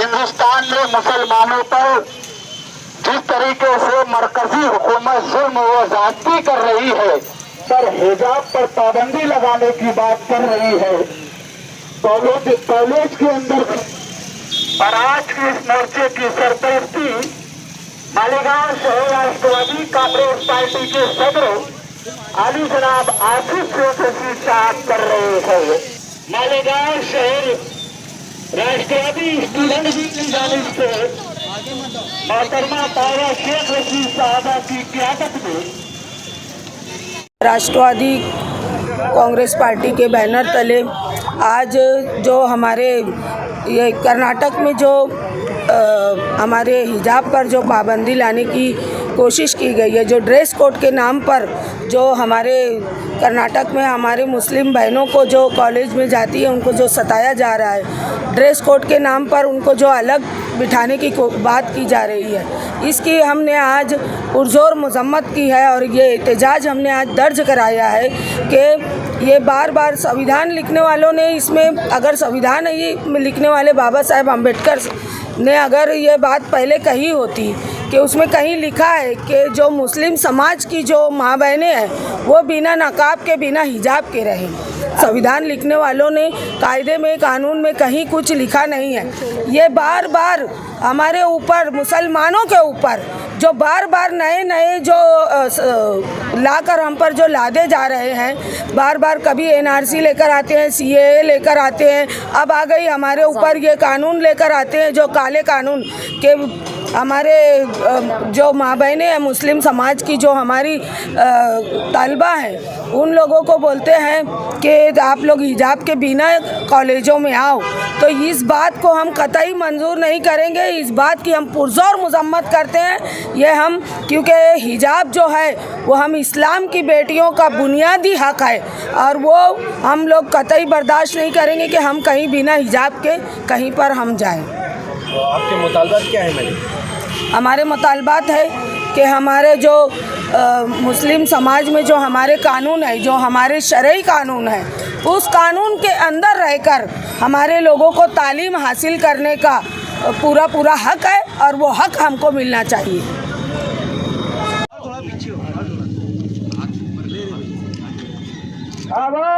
हिंदुस्तान में मुसलमानों पर जिस तरीके से मरकजी हुकूमत जुल्म व ज़्यादती कर रही है, पर हिजाब पर पाबंदी लगाने की बात कर रही है, कॉलेज के अंदर। और आज की इस मोर्चे की सरपरस्ती मालेगांव शहर राष्ट्रवादी कांग्रेस पार्टी के सदर आली जनाब आसिफ शेख साहब कर रहे हैं। मालेगांव शहर राष्ट्रवादी स्टूडेंट की जानिब से मोहतरमा तारा शेख रशीद साहबा की क़यादत में राष्ट्रवादी कांग्रेस पार्टी के बैनर तले आज जो हमारे ये कर्नाटक में जो हमारे हिजाब पर जो पाबंदी लाने की कोशिश की गई है, जो ड्रेस कोड के नाम पर जो हमारे कर्नाटक में हमारे मुस्लिम बहनों को जो कॉलेज में जाती है उनको जो सताया जा रहा है, ड्रेस कोड के नाम पर उनको जो अलग बिठाने की बात की जा रही है, इसकी हमने आज पुरजोर मजम्मत की है। और ये एहतजाज हमने आज दर्ज कराया है कि ये बार बार संविधान लिखने वालों ने इसमें, अगर संविधान ये लिखने वाले बाबा साहेब अम्बेडकर ने अगर ये बात पहले कही होती कि उसमें कहीं लिखा है कि जो मुस्लिम समाज की जो माँ बहनें हैं वो बिना नकाब के बिना हिजाब के रहें। संविधान लिखने वालों ने कायदे में, कानून में कहीं कुछ लिखा नहीं है। ये बार बार हमारे ऊपर, मुसलमानों के ऊपर जो बार बार नए जो लाकर हम पर जो लादे जा रहे हैं, बार बार कभी एनआरसी लेकर आते हैं, सीएए लेकर आते हैं, अब आ गई हमारे ऊपर ये कानून लेकर आते हैं जो काले कानून के हमारे जो माँ बहनें हैं मुस्लिम समाज की, जो हमारी तालिबा हैं, उन लोगों को बोलते हैं कि आप लोग हिजाब के बिना कॉलेजों में आओ। तो इस बात को हम कतई मंजूर नहीं करेंगे। इस बात की हम पुरजोर मजम्मत करते हैं। ये हम, क्योंकि हिजाब जो है वो हम इस्लाम की बेटियों का बुनियादी हक है और वो हम लोग कतई बर्दाश्त नहीं करेंगे कि हम कहीं बिना हिजाब के कहीं पर हम जाएं। तो आपके मुतालबात क्या है मैडम? हमारे मुतालबात है कि हमारे जो मुस्लिम समाज में जो हमारे कानून है, जो हमारे शरई कानून है, उस कानून के अंदर रहकर हमारे लोगों को तालीम हासिल करने का पूरा हक है और वो हक हमको मिलना चाहिए। आवाज